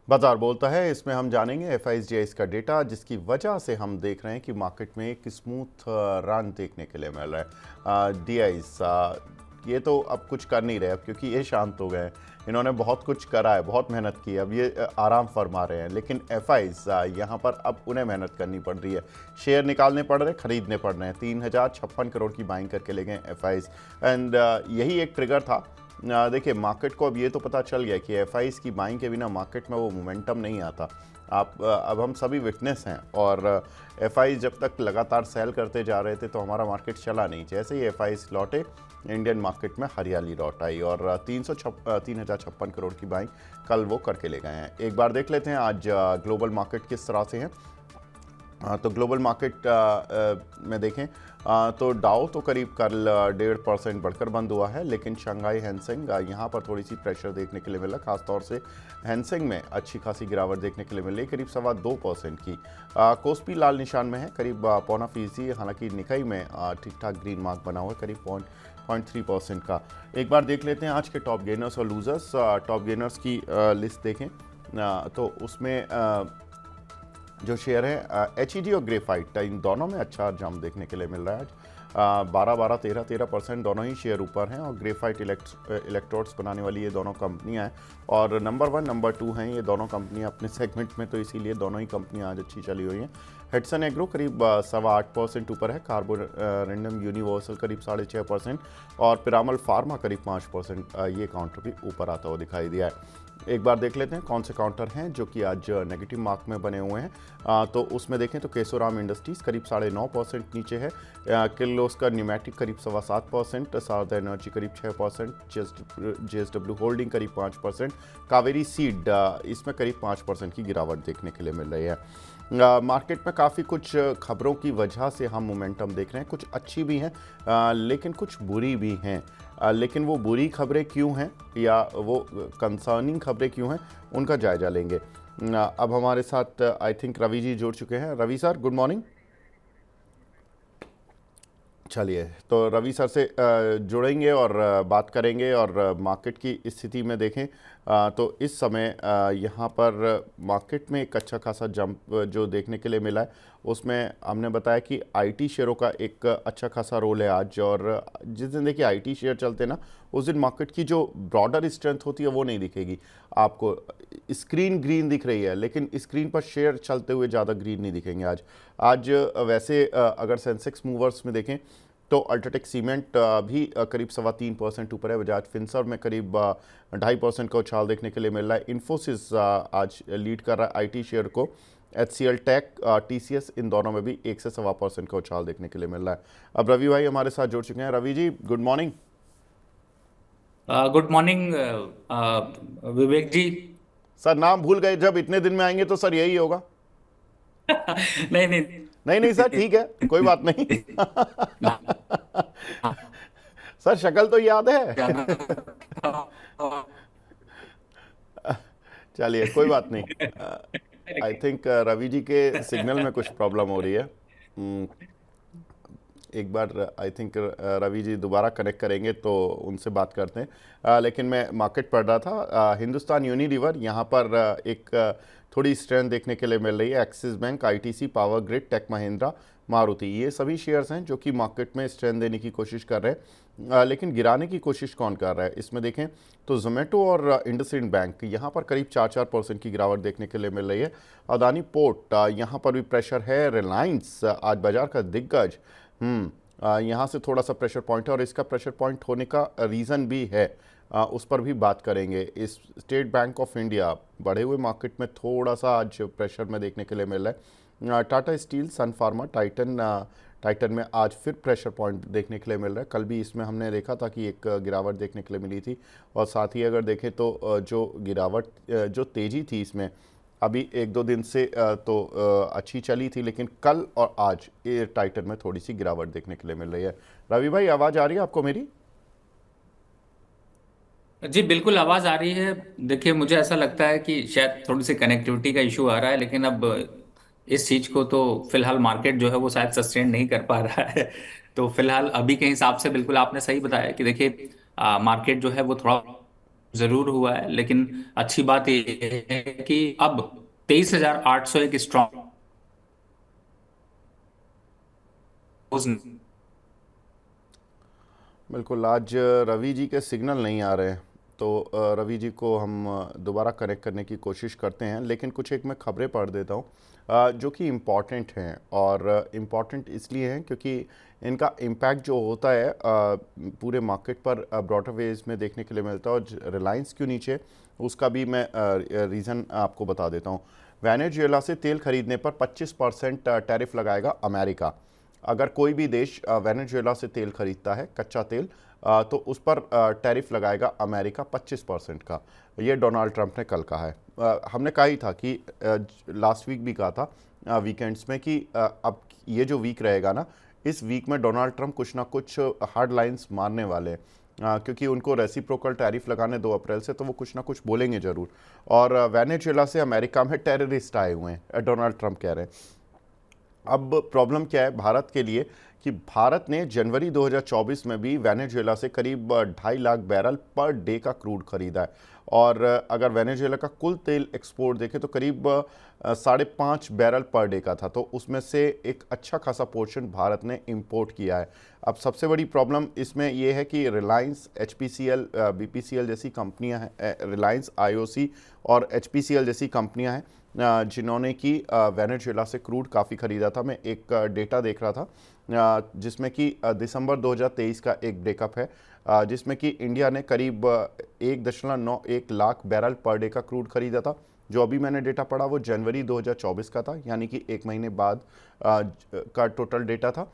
बाजार बोलता है, इसमें हम जानेंगे एफआईजीआई का डेटा, जिसकी वजह से हम देख रहे हैं कि मार्केट में एक स्मूथ रन देखने के लिए मिल रहा है। डीआईस ये तो अब कुछ कर नहीं रहे, अब क्योंकि ये शांत हो गए हैं। इन्होंने बहुत कुछ करा है, बहुत मेहनत की है, अब ये आराम फरमा रहे हैं। लेकिन एफआईज यहाँ पर अब उन्हें मेहनत करनी पड़ रही है, शेयर निकालने पड़ रहे हैं, खरीदने पड़ रहे हैं। 3056 करोड़ की बाइंग करके ले गए एफआईज, एंड यही एक ट्रिगर था। देखिए, मार्केट को अब ये तो पता चल गया कि एफआईज की बाइंग के बिना मार्केट में वो मोमेंटम नहीं आता। आप अब हम सभी विटनेस हैं, और एफआई जब तक लगातार सेल करते जा रहे थे तो हमारा मार्केट चला नहीं। जैसे ही एफआई लौटे, इंडियन मार्केट में हरियाली लौट आई, और 3056 करोड़ की बाइंग कल वो करके ले गए हैं। एक बार देख लेते हैं आज ग्लोबल मार्केट किस तरह से है। तो ग्लोबल मार्केट में देखें तो डाउ तो करीब कल 1.5% बढ़कर बंद हुआ है, लेकिन शंघाई हैंसेंग यहाँ पर थोड़ी सी प्रेशर देखने के लिए मिला। खासतौर से हैंसेंग में अच्छी खासी गिरावट देखने के लिए मिली, करीब 2.25% की। कोस्पी लाल निशान में है, करीब 0.25%। हालांकि निकाई में ठीक ठाक ग्रीन मार्क बना हुआ है, करीब 0.3% का। एक बार देख लेते हैं आज के टॉप गेनर्स और लूजर्स। टॉप गेनर्स की लिस्ट देखें तो उसमें जो शेयर है एचईजी और ग्रेफाइट, इन दोनों में अच्छा जंप देखने के लिए मिल रहा है आज। 12 13% दोनों ही शेयर ऊपर हैं, और ग्रेफाइट इलेक्ट्रोड्स बनाने वाली ये दोनों कंपनियां हैं, और नंबर 1 नंबर 2 हैं ये दोनों कंपनियां अपने सेगमेंट में, तो इसीलिए दोनों ही कंपनियां आज अच्छी चली हुई हैं। हेडसन एग्रो करीब 8.25% ऊपर है, कार्बोरेंडम यूनिवर्सल करीब 6.5%, और पिरामल फार्मा करीब 5%। ये काउंटर भी ऊपर आता हुआ दिखाई दिया है। एक बार देख लेते हैं कौन से काउंटर हैं जो कि आज नेगेटिव मार्क में बने हुए हैं। तो उसमें देखें तो केशोराम इंडस्ट्रीज करीब 9.5% नीचे है। किर्लोस्कर न्यूमेटिक करीब 7.25%, सारदा एनर्जी करीब 6%, जेएसडब्ल्यू होल्डिंग करीब 5%, कावेरी सीड इसमें करीब 5% की गिरावट देखने के लिए मिल रही है। मार्केट में काफ़ी कुछ खबरों की वजह से हम मोमेंटम देख रहे हैं, कुछ अच्छी भी हैं लेकिन कुछ बुरी भी हैं। लेकिन वो बुरी खबरें क्यों हैं या वो कंसर्निंग खबरें क्यों हैं, उनका जायजा लेंगे। अब हमारे साथ आई थिंक रवि जी जुड़ चुके हैं। Ravi sir, good morning. चलिए, तो रवि सर से जुड़ेंगे और बात करेंगे, और मार्केट की स्थिति में देखें तो इस समय यहाँ पर मार्केट में एक अच्छा खासा जंप जो देखने के लिए मिला है, उसमें हमने बताया कि आईटी शेयरों का एक अच्छा खासा रोल है आज। और जिस दिन देखिए आईटी शेयर चलते ना, उस दिन मार्केट की जो ब्रॉडर स्ट्रेंथ होती है वो नहीं दिखेगी आपको। स्क्रीन ग्रीन दिख रही है, लेकिन स्क्रीन पर शेयर चलते हुए ज़्यादा ग्रीन नहीं दिखेंगे आज। आज वैसे अगर सेंसेक्स मूवर्स में देखें तो अल्ट्राटेक सीमेंट भी करीब 3.25% ऊपर है। बजाज फिनसर्व में करीब 2.5% का उछाल देखने के लिए मिल रहा है। इन्फोसिस आज लीड कर रहा है आईटी शेयर को। एचसीएल टेक, टीसीएस, इन दोनों में भी 1 से 1.25% का उछाल देखने के लिए मिल रहा है। अब रवि भाई हमारे साथ जुड़ चुके हैं। Ravi ji, good morning. Good morning विवेक जी। सर, नाम भूल गए, जब इतने दिन में आएंगे तो सर यही होगा। नहीं नहीं। नहीं नहीं सर, ठीक है, कोई बात नहीं। सर, शक्ल तो याद है। चलिए, कोई बात नहीं। आई थिंक रवि जी के सिग्नल में कुछ प्रॉब्लम हो रही है। एक बार आई थिंक रवि जी दोबारा कनेक्ट करेंगे तो उनसे बात करते हैं। लेकिन मैं मार्केट पढ़ रहा था, हिंदुस्तान यूनिलीवर यहाँ पर एक थोड़ी स्ट्रेंथ देखने के लिए मिल रही है। Axis Bank, ITC, Power Grid, Tech Mahindra, Maruti, ये सभी शेयर्स हैं जो कि मार्केट में स्ट्रेंथ देने की कोशिश कर रहे हैं। लेकिन गिराने की कोशिश कौन कर रहा है, इसमें देखें तो जोमेटो और इंडसइंड बैंक यहाँ पर करीब 4% की गिरावट देखने के लिए मिल रही है। अदानी पोर्ट यहाँ पर भी प्रेशर है। रिलायंस आज बाजार का दिग्गज, यहाँ से थोड़ा सा प्रेशर पॉइंट है, और इसका प्रेशर पॉइंट होने का रीज़न भी है, उस पर भी बात करेंगे। इस स्टेट बैंक ऑफ इंडिया बढ़े हुए मार्केट में थोड़ा सा आज प्रेशर में देखने के लिए मिल रहा है। टाटा स्टील, सन फार्मा, टाइटन में आज फिर प्रेशर पॉइंट देखने के लिए मिल रहा है। कल भी इसमें हमने देखा था कि एक गिरावट देखने के लिए मिली थी, और साथ ही अगर देखें तो जो गिरावट, जो तेज़ी थी इसमें अभी 1-2 दिन से तो अच्छी चली थी, लेकिन कल और आज ये टाइटन में थोड़ी सी गिरावट देखने के लिए मिल रही है। रवि भाई, आवाज़ आ रही है आपको मेरी? जी बिल्कुल आवाज आ रही है। देखिए मुझे ऐसा लगता है कि शायद थोड़ी सी कनेक्टिविटी का इशू आ रहा है, लेकिन अब इस चीज को तो फिलहाल मार्केट जो है वो शायद सस्टेन नहीं कर पा रहा है। तो फिलहाल अभी के हिसाब से बिल्कुल आपने सही बताया कि देखिए मार्केट जो है वो थोड़ा जरूर हुआ है, लेकिन अच्छी बात यह है कि अब 23,800 एक स्ट्रॉन्ग बिल्कुल। आज रवि जी के सिग्नल नहीं आ रहे हैं, तो रवि जी को हम दोबारा कनेक्ट करने की कोशिश करते हैं, लेकिन कुछ एक मैं खबरें पढ़ देता हूँ जो कि इम्पॉर्टेंट हैं। और इम्पॉर्टेंट इसलिए हैं क्योंकि इनका इम्पैक्ट जो होता है पूरे मार्केट पर ब्रॉडर वेज में देखने के लिए मिलता है। और रिलायंस क्यों नीचे, उसका भी मैं रीज़न आपको बता देता हूँ। वेनेजुएला से तेल खरीदने पर 25% टैरिफ लगाएगा अमेरिका। अगर कोई भी देश वेनेजुएला से तेल खरीदता है, कच्चा तेल, तो उस पर टैरिफ लगाएगा अमेरिका 25% का। ये डोनाल्ड ट्रंप ने कल कहा है। हमने कहा ही था कि लास्ट वीक भी कहा था वीकेंड्स में कि अब ये जो वीक रहेगा ना, इस वीक में डोनाल्ड ट्रंप कुछ ना कुछ हार्ड लाइंस मारने वाले हैं। क्योंकि उनको रेसिप्रोकल टैरिफ लगाने 2 अप्रैल से, तो वो कुछ ना कुछ बोलेंगे ज़रूर। और वेनेजुएला से अमेरिका में टेररिस्ट आए हुए हैं, डोनाल्ड ट्रंप कह रहे हैं। अब प्रॉब्लम क्या है भारत के लिए कि भारत ने जनवरी 2024 में भी वेनेजुएला से करीब 2.5 लाख बैरल पर डे का क्रूड खरीदा है। और अगर वेनेजुएला का कुल तेल एक्सपोर्ट देखें तो करीब 5.5 बैरल पर डे का था, तो उसमें से एक अच्छा खासा पोर्शन भारत ने इंपोर्ट किया है। अब सबसे बड़ी प्रॉब्लम इसमें यह है कि रिलायंस, एचपीसीएल, बीपीसीएल जैसी कंपनियां हैं, रिलायंस, आईओसी और एचपीसीएल जैसी कंपनियां हैं जिन्होंने कि वेनेजुएला से क्रूड काफ़ी ख़रीदा था। मैं एक डेटा देख रहा था जिसमें कि दिसंबर 2023 का एक ब्रेकअप है जिसमें कि इंडिया ने करीब 1.91 लाख बैरल पर डे का क्रूड खरीदा था। जो अभी मैंने डेटा पढ़ा वो जनवरी 2024 का था, यानी कि 1 महीने बाद का टोटल डेटा था।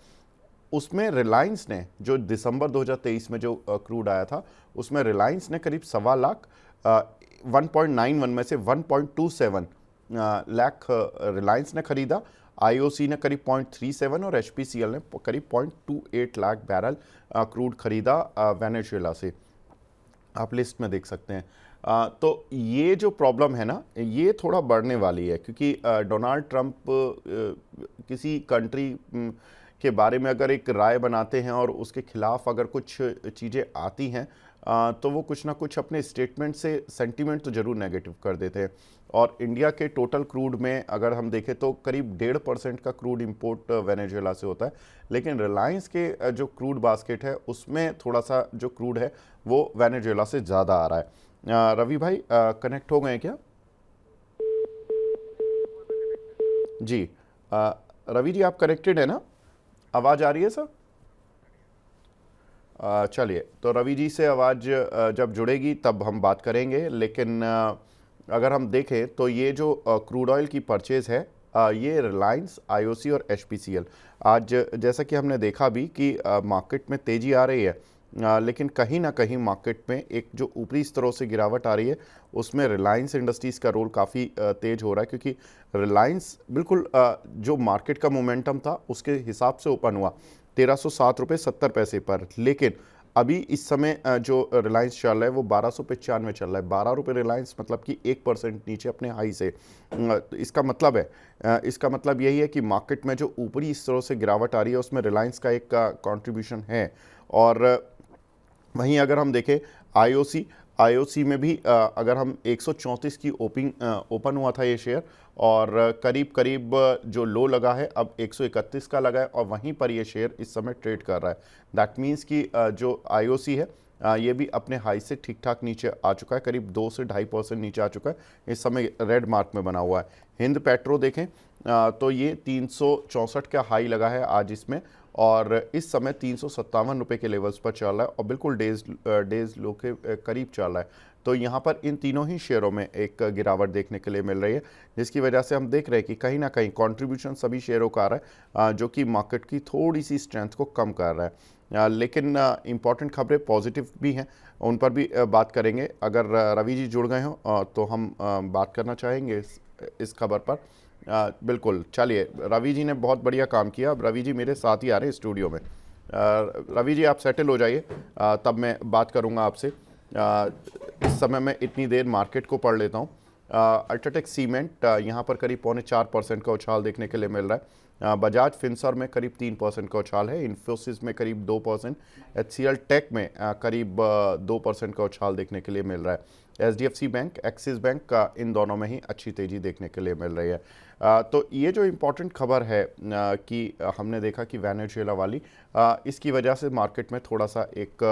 उसमें रिलायंस ने, जो दिसंबर 2023 में जो क्रूड आया था, उसमें रिलायंस ने करीब 1.25 लाख 1.91 में से 1.27 लाख रिलायंस ने खरीदा, आईओसी ने करीब 0.37 और एचपीसीएल ने करीब 0.28 लाख बैरल क्रूड खरीदा वेनेजुएला से। आप लिस्ट में देख सकते हैं। तो ये जो प्रॉब्लम है ना, ये थोड़ा बढ़ने वाली है क्योंकि डोनाल्ड ट्रंप किसी कंट्री के बारे में अगर एक राय बनाते हैं और उसके खिलाफ अगर कुछ चीज़ें आती हैं तो वो कुछ ना कुछ अपने स्टेटमेंट से सेंटीमेंट तो ज़रूर नेगेटिव कर देते हैं। और इंडिया के टोटल क्रूड में अगर हम देखें तो करीब 1.5% का क्रूड इंपोर्ट वेनेजुएला से होता है, लेकिन रिलायंस के जो क्रूड बास्केट है उसमें थोड़ा सा जो क्रूड है वो वेनेजुएला से ज़्यादा आ रहा है। रवि भाई कनेक्ट हो गए क्या? जी, रवि जी आप कनेक्टेड है ना? आवाज़ आ रही है सर? चलिए, तो रवि जी से आवाज़ जब जुड़ेगी तब हम बात करेंगे। लेकिन अगर हम देखें तो ये जो क्रूड ऑयल की परचेज़ है ये रिलायंस, आईओसी और एचपीसीएल, आज जैसा कि हमने देखा भी कि मार्केट में तेज़ी आ रही है, लेकिन कहीं ना कहीं मार्केट में एक जो ऊपरी स्तरों से गिरावट आ रही है उसमें रिलायंस इंडस्ट्रीज़ का रोल काफ़ी तेज़ हो रहा है। क्योंकि रिलायंस बिल्कुल जो मार्केट का मोमेंटम था उसके हिसाब से ओपन हुआ 1307 रुपये 70 पैसे पर, लेकिन अभी इस समय जो रिलायंस चल रहा है वो 1295 चल रहा है। 12 रुपये रिलायंस मतलब कि 1% नीचे अपने हाई से। इसका मतलब है इसका मतलब यही है कि मार्केट में जो ऊपरी स्तरों से गिरावट आ रही है उसमें रिलायंस का एक कंट्रीब्यूशन है। और वहीं अगर हम देखें आईओसी में भी अगर हम 134 की ओपन हुआ था ये शेयर, और करीब करीब जो लो लगा है अब 131 का लगा है, और वहीं पर ये शेयर इस समय ट्रेड कर रहा है। दैट मीन्स कि जो आईओसी है ये भी अपने हाई से ठीक ठाक नीचे आ चुका है, करीब 2 से 2.5% नीचे आ चुका है, इस समय रेड मार्क में बना हुआ है। हिंद पेट्रो देखें तो ये 364 का हाई लगा है आज इसमें, और इस समय 357 रुपये के लेवल्स पर चल रहा है और बिल्कुल डेज लो के करीब चल रहा है। तो यहाँ पर इन तीनों ही शेयरों में एक गिरावट देखने के लिए मिल रही है, जिसकी वजह से हम देख रहे हैं कि कहीं ना कहीं कंट्रीब्यूशन सभी शेयरों का आ रहा है जो कि मार्केट की थोड़ी सी स्ट्रेंथ को कम कर रहा है। लेकिन इंपॉर्टेंट खबरें पॉजिटिव भी हैं, उन पर भी बात करेंगे। अगर रवि जी जुड़ गए हो तो हम बात करना चाहेंगे इस खबर पर। बिल्कुल, चलिए, रवि जी ने बहुत बढ़िया काम किया। अब रवि जी मेरे साथ ही आ रहे हैं स्टूडियो में। रवि जी आप सेटल हो जाइए, तब मैं बात करूंगा आपसे। इस समय मैं इतनी देर मार्केट को पढ़ लेता हूं। अल्ट्राटेक सीमेंट यहाँ पर करीब 4.25% का उछाल देखने के लिए मिल रहा है। बजाज फिनसर्व में करीब 3% का उछाल है, इन्फोसिस में करीब 2%, HCL टेक में करीब 2% का उछाल देखने के लिए मिल रहा है। HDFC बैंक, एक्सिस बैंक का इन दोनों में ही अच्छी तेज़ी देखने के लिए मिल रही है। तो ये जो इम्पोर्टेंट खबर है कि हमने देखा कि वेनेजुएला वाली, इसकी वजह से मार्केट में थोड़ा सा एक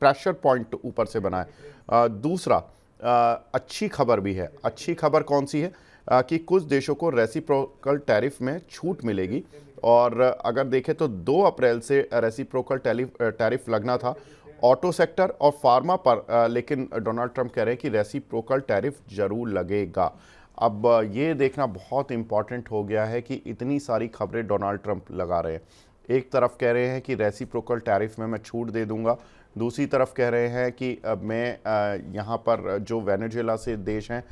प्रेशर पॉइंट ऊपर से बना है। दूसरा अच्छी खबर भी है। अच्छी खबर कौन सी है? कि कुछ देशों को रेसिप्रोकल टैरिफ में छूट मिलेगी, और अगर देखें तो 2 अप्रैल से रेसिप्रोकल टैरिफ लगना था ऑटो सेक्टर और फार्मा पर, लेकिन डोनाल्ड ट्रंप कह रहे हैं कि रेसिप्रोकल टैरिफ जरूर लगेगा। अब ये देखना बहुत इंपॉर्टेंट हो गया है कि इतनी सारी खबरें डोनाल्ड ट्रंप लगा रहे हैं। एक तरफ कह रहे हैं कि रेसिप्रोकल टैरिफ में मैं छूट दे दूंगा, दूसरी तरफ कह रहे हैं कि मैं यहाँ पर जो वेनेजुएला से देश हैं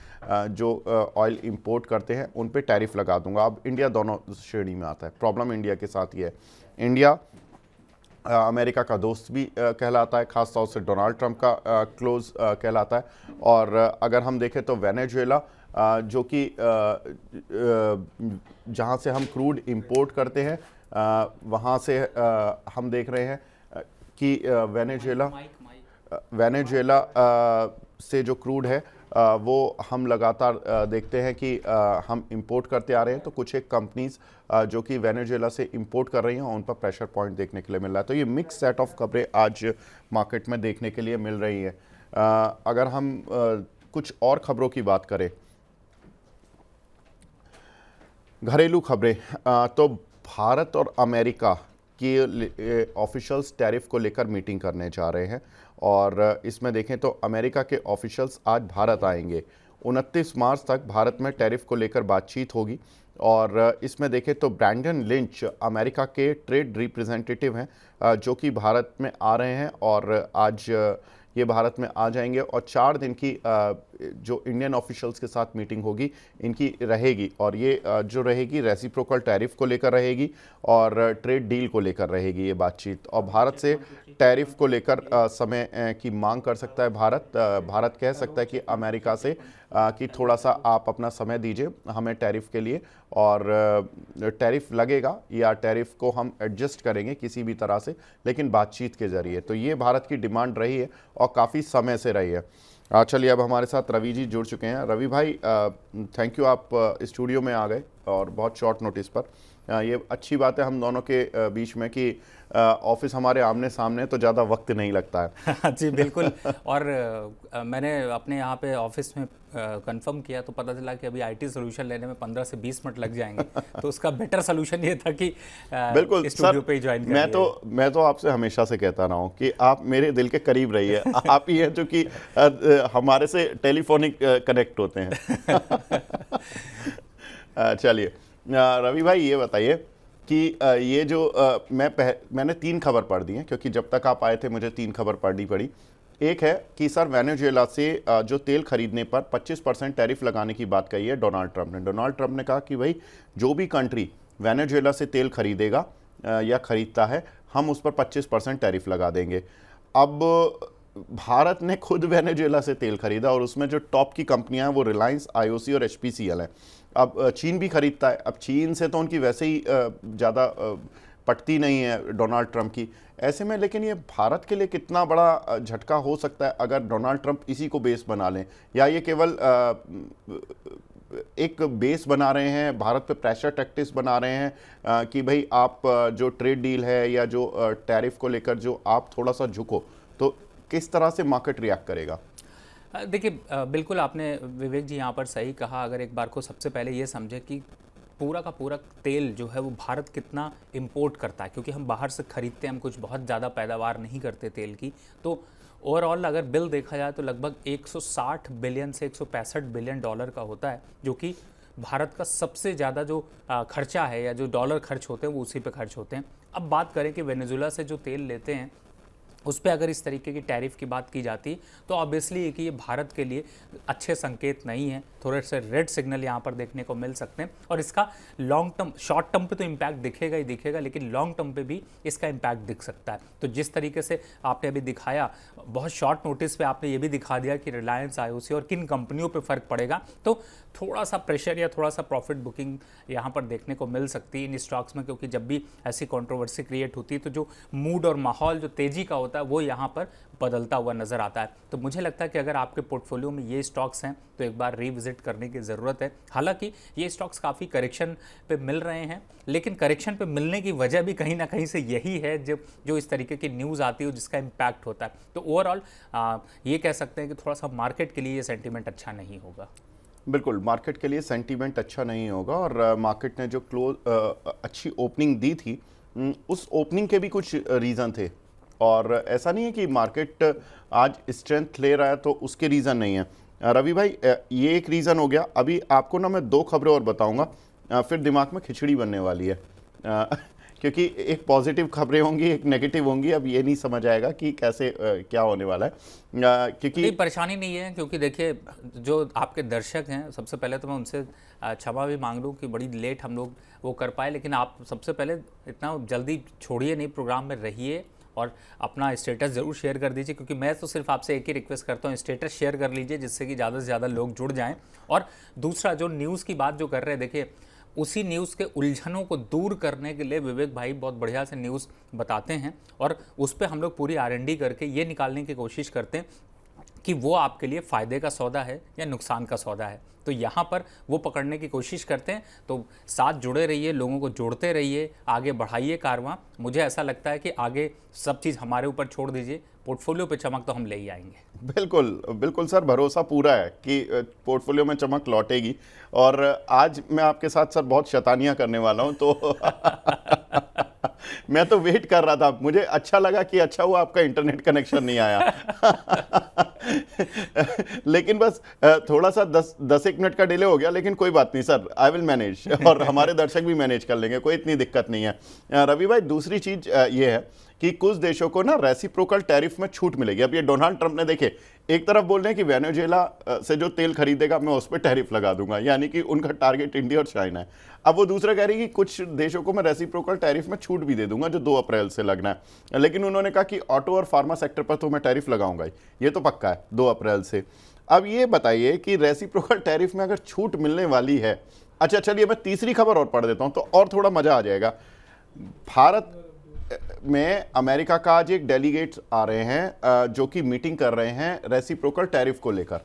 जो ऑयल इंपोर्ट करते हैं उन पे टैरिफ लगा दूंगा। अब इंडिया दोनों श्रेणी में आता है। प्रॉब्लम इंडिया के साथ ये है, इंडिया अमेरिका का दोस्त भी कहलाता है, ख़ास तौर से डोनाल्ड ट्रंप का क्लोज कहलाता है। और अगर हम देखें तो वेनेजुएला जो कि जहाँ से हम क्रूड इंपोर्ट करते हैं, वहाँ से हम देख रहे हैं कि वेनेजुएला से जो क्रूड है वो हम लगातार देखते हैं कि हम इंपोर्ट करते आ रहे हैं। तो कुछ एक कंपनीज जो कि वेनेजुएला से इंपोर्ट कर रही हैं उन पर प्रेशर पॉइंट देखने के लिए मिल रहा है। तो ये मिक्स सेट ऑफ खबरें आज मार्केट में देखने के लिए मिल रही हैं। अगर हम कुछ और खबरों की बात करें, घरेलू खबरें, तो भारत और अमेरिका के ऑफिशियल्स टैरिफ को लेकर मीटिंग करने जा रहे हैं, और इसमें देखें तो अमेरिका के ऑफिशियल्स आज भारत आएंगे। 29 मार्च तक भारत में टैरिफ को लेकर बातचीत होगी, और इसमें देखें तो ब्रैंडन लिंच अमेरिका के ट्रेड रिप्रेजेंटेटिव हैं जो कि भारत में आ रहे हैं, और आज ये भारत में आ जाएंगे। और 4 दिन की जो इंडियन ऑफिशियल्स के साथ मीटिंग होगी इनकी रहेगी, और ये जो रहेगी रेसिप्रोकल टैरिफ को लेकर रहेगी और ट्रेड डील को लेकर रहेगी ये बातचीत। और भारत से टैरिफ को लेकर समय की मांग कर सकता है भारत कह सकता है कि अमेरिका से कि थोड़ा सा आप अपना समय दीजिए हमें टैरिफ के लिए, और टैरिफ लगेगा या टैरिफ को हम एडजस्ट करेंगे किसी भी तरह से, लेकिन बातचीत के ज़रिए। तो ये भारत की डिमांड रही है और काफ़ी समय से रही है। चलिए, अब हमारे साथ रवि जी जुड़ चुके हैं। रवि भाई, थैंक यू, आप स्टूडियो में आ गए और बहुत शॉर्ट नोटिस पर। ये अच्छी बात है हम दोनों के बीच में कि ऑफिस हमारे आमने सामने, तो ज़्यादा वक्त नहीं लगता है। जी बिल्कुल। और मैंने अपने यहाँ पे ऑफिस में कंफर्म किया तो पता चला कि अभी आईटी सोल्यूशन लेने में 15 से 20 मिनट लग जाएंगे। तो उसका बेटर सोल्यूशन ये था कि बिल्कुल स्टूडियो पे ही ज्वाइन करिए। मैं तो आपसे हमेशा से कहता रहा हूँ कि आप मेरे दिल के करीब रहिए। आप ही हैं जो कि हमारे से टेलीफोनिक कनेक्ट होते हैं। चलिए रवि भाई, ये बताइए कि ये जो मैंने 3 खबर पढ़ दी हैं, क्योंकि जब तक आप आए थे मुझे 3 खबर पढ़नी पड़ी। एक है कि सर वेनेजुएला से जो तेल खरीदने पर 25% टैरिफ लगाने की बात कही है डोनाल्ड ट्रंप ने कहा कि भाई जो भी कंट्री वेनेजुएला से तेल खरीदेगा या खरीदता है, हम उस पर 25% टैरिफ लगा देंगे। अब भारत ने खुद वेनेजुएला से तेल खरीदा, और उसमें जो टॉप की कंपनियां हैं वो रिलायंस, आईओसी और एचपीसीएल हैं। अब चीन भी खरीदता है। अब चीन से तो उनकी वैसे ही ज़्यादा पटती नहीं है डोनाल्ड ट्रंप की। ऐसे में लेकिन ये भारत के लिए कितना बड़ा झटका हो सकता है अगर डोनाल्ड ट्रंप इसी को बेस बना लें, या ये केवल एक बेस बना रहे हैं, भारत पे प्रेशर टैक्टिक्स बना रहे हैं कि भाई आप जो ट्रेड डील है या जो टैरिफ को लेकर जो आप थोड़ा सा झुको, तो किस तरह से मार्केट रिएक्ट करेगा? देखिए, बिल्कुल आपने विवेक जी यहाँ पर सही कहा। अगर एक बार को सबसे पहले ये समझे कि पूरा का पूरा तेल जो है वो भारत कितना इंपोर्ट करता है, क्योंकि हम बाहर से खरीदते हैं, हम कुछ बहुत ज़्यादा पैदावार नहीं करते तेल की। तो ओवरऑल अगर बिल देखा जाए तो लगभग 160 बिलियन से 165 बिलियन डॉलर का होता है, जो कि भारत का सबसे ज़्यादा जो खर्चा है या जो डॉलर खर्च होते हैं वो उसी पे खर्च होते हैं। अब बात करें कि वेनेजुएला से जो तेल लेते हैं उस पे अगर इस तरीके की टैरिफ की बात की जाती तो ऑब्वियसली है कि ये भारत के लिए अच्छे संकेत नहीं है, थोड़े से रेड सिग्नल यहाँ पर देखने को मिल सकते हैं और इसका लॉन्ग टर्म, शॉर्ट टर्म पे तो इम्पैक्ट दिखेगा ही दिखेगा, लेकिन लॉन्ग टर्म पे भी इसका इम्पैक्ट दिख सकता है। तो जिस तरीके से आपने अभी दिखाया, बहुत शॉर्ट नोटिस पे आपने ये भी दिखा दिया कि रिलायंस, आईओसी और किन कंपनियों पर फ़र्क पड़ेगा, तो थोड़ा सा प्रेशर या थोड़ा सा प्रॉफिट बुकिंग यहाँ पर देखने को मिल सकती है इन स्टॉक्स में, क्योंकि जब भी ऐसी कंट्रोवर्सी क्रिएट होती है तो जो मूड और माहौल, जो तेज़ी का होता है, वो यहाँ पर बदलता हुआ नज़र आता है। तो मुझे लगता है कि अगर आपके पोर्टफोलियो में ये स्टॉक्स हैं तो एक बार रिविजिट करने की ज़रूरत है। हालांकि ये स्टॉक्स काफ़ी करेक्शन पे मिल रहे हैं, लेकिन करेक्शन पे मिलने की वजह भी कहीं ना कहीं से यही है जो इस तरीके की न्यूज़ आती है जिसका इम्पैक्ट होता है। तो ओवरऑल ये कह सकते हैं कि थोड़ा सा मार्केट के लिए ये सेंटीमेंट अच्छा नहीं होगा। बिल्कुल, मार्केट के लिए सेंटीमेंट अच्छा नहीं होगा और मार्केट ने जो अच्छी ओपनिंग दी थी, उस ओपनिंग के भी कुछ रीज़न थे और ऐसा नहीं है कि मार्केट आज स्ट्रेंथ ले रहा है तो उसके रीज़न नहीं है। रवि भाई, ये एक रीज़न हो गया। अभी आपको ना मैं 2 खबरें और बताऊंगा, फिर दिमाग में खिचड़ी बनने वाली है क्योंकि एक पॉजिटिव खबरें होंगी, एक नेगेटिव होंगी। अब ये नहीं समझ आएगा कि कैसे क्या होने वाला है, क्योंकि नहीं, परेशानी नहीं है, क्योंकि देखिए जो आपके दर्शक हैं, सबसे पहले तो मैं उनसे क्षमा भी मांग लूँ कि बड़ी लेट हम लोग वो कर पाए, लेकिन आप सबसे पहले इतना जल्दी छोड़िए नहीं, प्रोग्राम में रहिए और अपना स्टेटस ज़रूर शेयर कर दीजिए, क्योंकि मैं तो सिर्फ आपसे एक ही रिक्वेस्ट करता हूँ, स्टेटस शेयर कर लीजिए जिससे कि ज़्यादा से ज़्यादा लोग जुड़ जाएं। और दूसरा, जो न्यूज़ की बात जो कर रहे हैं, देखिए उसी न्यूज़ के उलझनों को दूर करने के लिए विवेक भाई बहुत बढ़िया से न्यूज़ बताते हैं और उस पर हम लोग पूरी R&D करके ये निकालने की कोशिश करते हैं कि वो आपके लिए फ़ायदे का सौदा है या नुकसान का सौदा है। तो यहाँ पर वो पकड़ने की कोशिश करते हैं। तो साथ जुड़े रहिए, लोगों को जोड़ते रहिए, आगे बढ़ाइए कारवां। मुझे ऐसा लगता है कि आगे सब चीज़ हमारे ऊपर छोड़ दीजिए, पोर्टफोलियो पे चमक तो हम ले ही आएंगे। बिल्कुल बिल्कुल सर, भरोसा पूरा है कि पोर्टफोलियो में चमक लौटेगी। और आज मैं आपके साथ सर बहुत शैतानियां करने वाला हूं, तो मैं तो वेट कर रहा था। मुझे अच्छा लगा कि अच्छा हुआ आपका इंटरनेट कनेक्शन नहीं आया लेकिन बस थोड़ा सा 10-1 मिनट का डिले हो गया, लेकिन कोई बात नहीं सर, आई विल मैनेज और हमारे दर्शक भी मैनेज कर लेंगे, कोई इतनी दिक्कत नहीं है। रवि भाई, दूसरी चीज ये है कि कुछ देशों को ना रेसिप्रोकल टैरिफ में छूट मिलेगी। अब ये डोनाल्ड ट्रंप ने, देखे, एक तरफ बोल रहे हैं कि वेनेजुएला से जो तेल खरीदेगा मैं उस पर टैरिफ लगा दूंगा, यानी कि उनका टारगेट इंडिया और चाइना है। अब वो दूसरा कह रही है कि कुछ देशों को मैं रेसिप्रोकल टैरिफ में छूट भी दे दूंगा जो 2 अप्रैल से लगना है, लेकिन उन्होंने कहा कि ऑटो और फार्मा सेक्टर पर तो मैं टैरिफ लगाऊंगा ही, ये तो पक्का है 2 अप्रैल से। अब ये बताइए कि रेसिप्रोकल टैरिफ में अगर छूट मिलने वाली है, अच्छा चलिए मैं तीसरी खबर और पढ़ देता हूं तो और थोड़ा मजा आ जाएगा। भारत में अमेरिका का आज एक डेलीगेट आ रहे हैं जो कि मीटिंग कर रहे हैं रेसिप्रोकल टैरिफ को लेकर,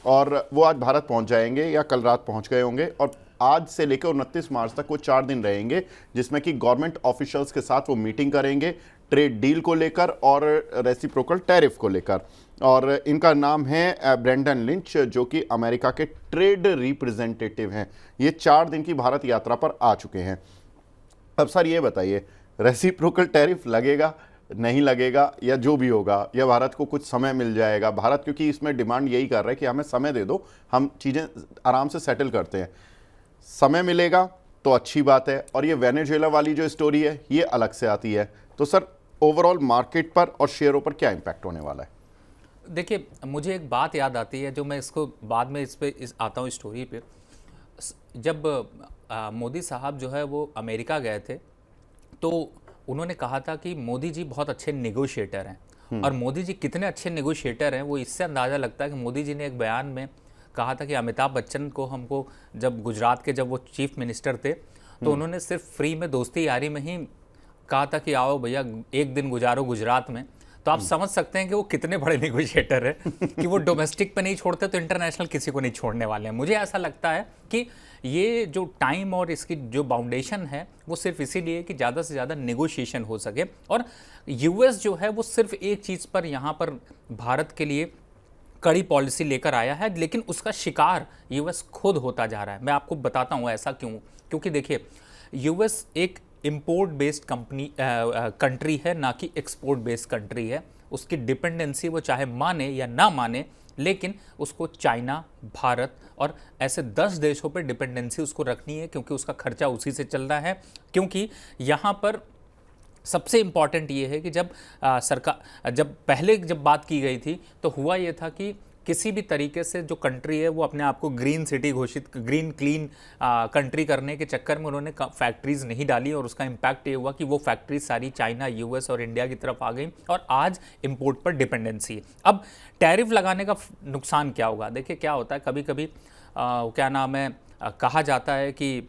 और वो आज भारत पहुंच जाएंगे या कल रात पहुंच गए होंगे, और आज से लेकर 29 मार्च तक वो 4 दिन रहेंगे, जिसमें कि गवर्नमेंट ऑफिशियल्स के साथ वो मीटिंग करेंगे ट्रेड डील को लेकर और रेसिप्रोकल टैरिफ को लेकर। और इनका नाम है ब्रेंडन लिंच, जो कि अमेरिका के ट्रेड रिप्रेजेंटेटिव हैं। ये 4 दिन की भारत यात्रा पर आ चुके हैं। अब सर ये बताइए, रेसिप्रोकल टैरिफ लगेगा, नहीं लगेगा, या जो भी होगा, या भारत को कुछ समय मिल जाएगा? भारत क्योंकि इसमें डिमांड यही कर रहा है कि हमें समय दे दो, हम चीज़ें आराम से सेटल करते हैं। समय मिलेगा तो अच्छी बात है, और ये वेनेजुएला वाली जो स्टोरी है ये अलग से आती है। तो सर ओवरऑल मार्केट पर और शेयरों पर क्या इम्पैक्ट होने वाला है? देखिए, मुझे एक बात याद आती है जो मैं इसको बाद में आता हूँ स्टोरी पे। जब मोदी साहब जो है वो अमेरिका गए थे तो उन्होंने कहा था कि मोदी जी बहुत अच्छे नेगोशिएटर हैं, और मोदी जी कितने अच्छे नेगोशिएटर हैं वो इससे अंदाज़ा लगता है कि मोदी जी ने एक बयान में कहा था कि अमिताभ बच्चन को हमको, जब गुजरात के जब वो चीफ मिनिस्टर थे, तो उन्होंने सिर्फ फ्री में दोस्ती यारी में ही कहा था कि आओ भैया एक दिन गुजारो गुजरात में। तो आप समझ सकते हैं कि वो कितने बड़े नेगोशिएटर हैं कि वो डोमेस्टिक पे नहीं छोड़ते तो इंटरनेशनल किसी को नहीं छोड़ने वाले हैं। मुझे ऐसा लगता है कि ये जो टाइम और इसकी जो बाउंडेशन है वो सिर्फ इसीलिए कि ज़्यादा से ज़्यादा नेगोशिएशन हो सके, और यूएस जो है वो सिर्फ एक चीज़ पर यहाँ पर भारत के लिए कड़ी पॉलिसी लेकर आया है, लेकिन उसका शिकार यूएस खुद होता जा रहा है। मैं आपको बताता हूँ ऐसा क्यों। क्योंकि देखिए, यूएस एक इंपोर्ट बेस्ड कंट्री है, ना कि एक्सपोर्ट बेस्ड कंट्री है। उसकी डिपेंडेंसी वो चाहे माने या ना माने, लेकिन उसको चाइना, भारत और ऐसे 10 देशों पर डिपेंडेंसी उसको रखनी है, क्योंकि उसका खर्चा उसी से चल रहा है। क्योंकि यहाँ पर सबसे इम्पॉर्टेंट ये है कि जब पहले जब बात की गई थी तो हुआ ये था कि किसी भी तरीके से जो कंट्री है वो अपने आप को ग्रीन सिटी घोषित, ग्रीन क्लीन कंट्री करने के चक्कर में उन्होंने फैक्ट्रीज नहीं डाली और उसका इम्पैक्ट ये हुआ कि वो फैक्ट्रीज सारी चाइना, यूएस और इंडिया की तरफ आ गई और आज इंपोर्ट पर डिपेंडेंसी है। अब टैरिफ लगाने का नुकसान क्या होगा? देखिए क्या होता है, कभी कभी क्या नाम है, कहा जाता है कि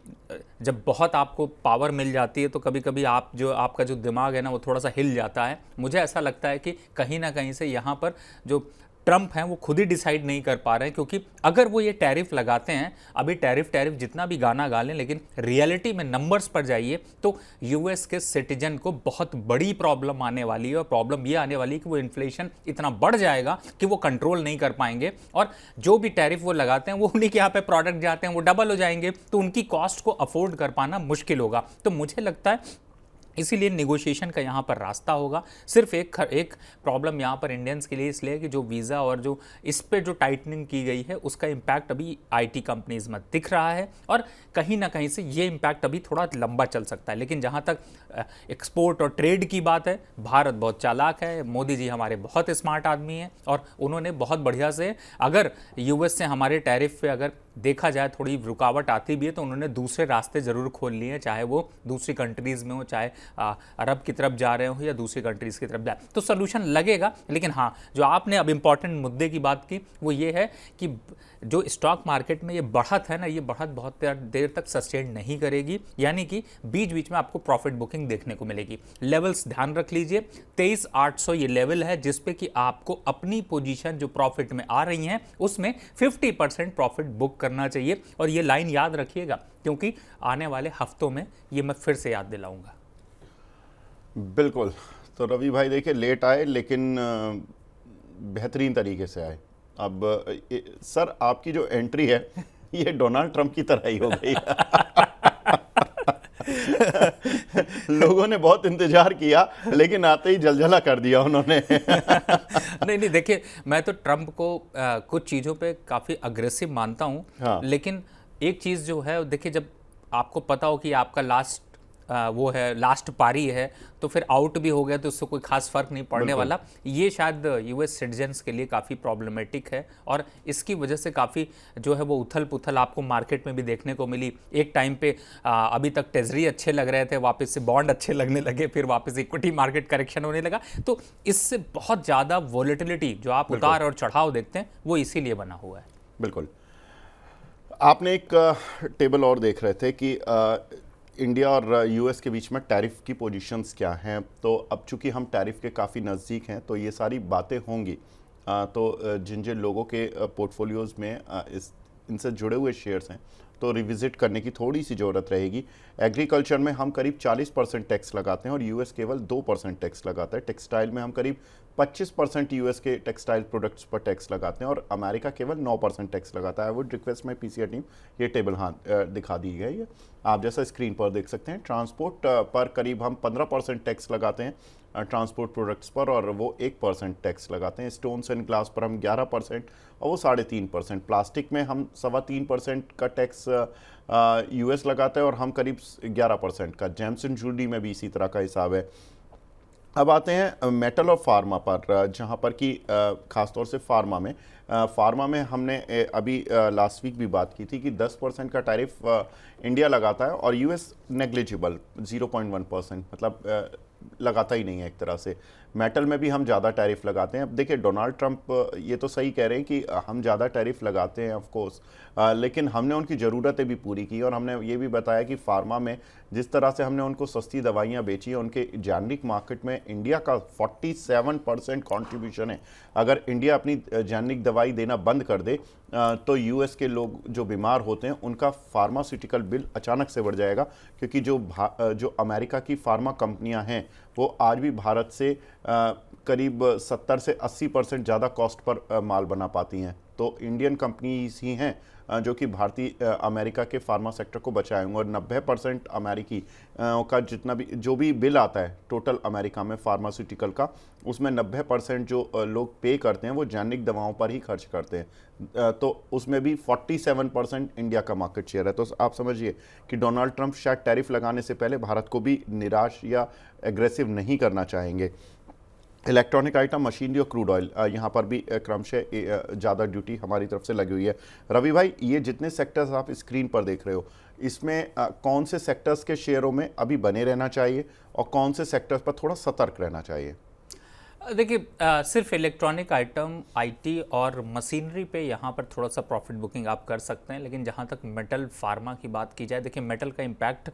जब बहुत आपको पावर मिल जाती है तो कभी कभी आपका जो दिमाग है ना वो थोड़ा सा हिल जाता है। मुझे ऐसा लगता है कि कहीं ना कहीं से यहाँ पर जो ट्रंप हैं वो खुद ही डिसाइड नहीं कर पा रहे हैं, क्योंकि अगर वो ये टैरिफ लगाते हैं, अभी टैरिफ जितना भी गाना गा लें, लेकिन रियलिटी में नंबर्स पर जाइए तो यूएस के सिटीजन को बहुत बड़ी प्रॉब्लम आने वाली है। और प्रॉब्लम ये आने वाली है कि वो इन्फ्लेशन इतना बढ़ जाएगा कि वो कंट्रोल नहीं कर पाएंगे और जो भी टैरिफ वो लगाते हैं वो उन्हीं के यहाँ पे प्रोडक्ट जाते हैं, वो डबल हो जाएंगे, तो उनकी कॉस्ट को अफोर्ड कर पाना मुश्किल होगा। तो मुझे लगता है इसीलिए नेगोशिएशन का यहाँ पर रास्ता होगा। सिर्फ एक प्रॉब्लम यहाँ पर इंडियंस के लिए इसलिए कि जो वीज़ा और जो इस पे जो टाइटनिंग की गई है उसका इम्पैक्ट अभी आईटी कंपनीज में दिख रहा है और कहीं ना कहीं से ये इम्पैक्ट अभी थोड़ा लंबा चल सकता है। लेकिन जहाँ तक एक्सपोर्ट और ट्रेड की बात है, भारत बहुत चालाक है, मोदी जी हमारे बहुत स्मार्ट आदमी हैं और उन्होंने बहुत बढ़िया से, अगर यूएस से हमारे टैरिफ पे अगर देखा जाए थोड़ी रुकावट आती भी है तो उन्होंने दूसरे रास्ते ज़रूर खोल लिए हैं, चाहे वो दूसरी कंट्रीज़ में हो, चाहे अरब की तरफ जा रहे हो या दूसरी कंट्रीज़ की तरफ जाए, तो सोल्यूशन लगेगा। लेकिन हाँ, जो आपने अब इम्पॉर्टेंट मुद्दे की बात की वो ये है कि जो स्टॉक मार्केट में ये बढ़त है ना, ये बढ़त बहुत देर तक सस्टेन नहीं करेगी, यानी कि बीच बीच में आपको प्रॉफिट बुकिंग देखने को मिलेगी। लेवल्स ध्यान रख लीजिए, 23,800 ये लेवल है जिसपे कि आपको अपनी पोजीशन जो प्रॉफिट में आ रही हैं उसमें 50% प्रॉफिट बुक करना चाहिए। और ये लाइन याद रखिएगा क्योंकि आने वाले हफ्तों में ये मैं फिर से याद दिलाऊंगा। बिल्कुल। तो रवि भाई देखिए लेट आए लेकिन बेहतरीन तरीके से आए। अब सर आपकी जो एंट्री है ये डोनाल्ड ट्रंप की तरह ही हो गई। लोगों ने बहुत इंतजार किया लेकिन आते ही जलजला कर दिया उन्होंने। नहीं देखिए, मैं तो ट्रंप को कुछ चीज़ों पे काफ़ी अग्रेसिव मानता हूँ। हाँ। लेकिन एक चीज़ जो है देखिए, जब आपको पता हो कि आपका लास्ट पारी है तो फिर आउट भी हो गया तो उससे कोई खास फर्क नहीं पड़ने वाला। ये शायद यूएस सिटीजन्स के लिए काफ़ी प्रॉब्लमेटिक है और इसकी वजह से काफ़ी जो है वो उथल पुथल आपको मार्केट में भी देखने को मिली। एक टाइम पे अभी तक ट्रेजरी अच्छे लग रहे थे, वापस से बॉन्ड अच्छे लगने लगे, फिर वापस इक्विटी मार्केट करेक्शन होने लगा। तो इससे बहुत ज़्यादा वॉलेटिलिटी जो आप उतार और चढ़ाव देखते हैं वो इसीलिए बना हुआ है। बिल्कुल। आपने एक टेबल और देख रहे थे कि इंडिया और यूएस के बीच में टैरिफ की पोजीशंस क्या हैं। तो अब चूंकि हम टैरिफ के काफ़ी नज़दीक हैं तो ये सारी बातें होंगी। तो जिन जिन लोगों के पोर्टफोलियोज़ में इनसे जुड़े हुए शेयर्स हैं तो रिविज़िट करने की थोड़ी सी ज़रूरत रहेगी। एग्रीकल्चर में हम करीब 40% टैक्स लगाते हैं और यूएस केवल 2% टैक्स लगाता है। टेक्सटाइल में हम करीब 25% यूएस के टेक्सटाइल प्रोडक्ट्स पर टैक्स लगाते हैं और अमेरिका केवल 9% टैक्स लगाता है। I would request my PCR team ये टेबल दिखा दी गई है, आप जैसा स्क्रीन पर देख सकते हैं। ट्रांसपोर्ट पर करीब हम 15% टैक्स लगाते हैं ट्रांसपोर्ट प्रोडक्ट्स पर और वो 1% टैक्स लगाते हैं। स्टोन्स एंड ग्लास पर हम 11% और वो 3.5%। प्लास्टिक में हम 3.25% का टैक्स यूएस लगाता है और हम करीब 11% का। जेम्स एंड ज्वेलरी में भी इसी तरह का हिसाब है। अब आते हैं मेटल और फार्मा पर, जहाँ पर कि ख़ासतौर से फार्मा में हमने अभी लास्ट वीक भी बात की थी कि 10% का टैरिफ इंडिया लगाता है और यूएस नेग्लिजिबल 0.1%, मतलब लगाता ही नहीं है एक तरह से। मेटल में भी हम ज़्यादा टैरिफ लगाते हैं। अब देखिए डोनाल्ड ट्रंप ये तो सही कह रहे हैं कि हम ज़्यादा टैरिफ लगाते हैं ऑफ कोर्स, लेकिन हमने उनकी ज़रूरतें भी पूरी की और हमने ये भी बताया कि फार्मा में जिस तरह से हमने उनको सस्ती दवाइयाँ बेची, उनके जेनरिक मार्केट में इंडिया का 47% कॉन्ट्रीब्यूशन है। अगर इंडिया अपनी जेनरिक दवाई देना बंद कर दे तो यूएस के लोग जो बीमार होते हैं उनका फार्मास्यूटिकल बिल अचानक से बढ़ जाएगा, क्योंकि जो अमेरिका की फार्मा कंपनियां हैं वो आज भी भारत से करीब 70 से 80% ज़्यादा कॉस्ट पर माल बना पाती हैं। तो इंडियन कंपनीज ही हैं जो कि भारतीय अमेरिका के फार्मा सेक्टर को बचाएंगे। और 90% अमेरिकी का जितना भी जो भी बिल आता है टोटल अमेरिका में फार्मास्यूटिकल का, उसमें 90% जो लोग पे करते हैं वो जेनेरिक दवाओं पर ही खर्च करते हैं। तो उसमें भी 47% इंडिया का मार्केट शेयर है। तो आप समझिए कि डोनाल्ड ट्रंप शायद टैरिफ लगाने से पहले भारत को भी निराश या एग्रेसिव नहीं करना चाहेंगे। इलेक्ट्रॉनिक आइटम, मशीनरी और क्रूड ऑयल, यहाँ पर भी क्रमशः ज़्यादा ड्यूटी हमारी तरफ से लगी हुई है। रवि भाई, ये जितने सेक्टर्स आप स्क्रीन पर देख रहे हो, इसमें कौन से सेक्टर्स के शेयरों में अभी बने रहना चाहिए और कौन से सेक्टर्स पर थोड़ा सतर्क रहना चाहिए? देखिए, सिर्फ इलेक्ट्रॉनिक आइटम, आईटी और मशीनरी पे यहाँ पर थोड़ा सा प्रॉफिट बुकिंग आप कर सकते हैं। लेकिन जहाँ तक मेटल फार्मा की बात की जाए, देखिए मेटल का इम्पैक्ट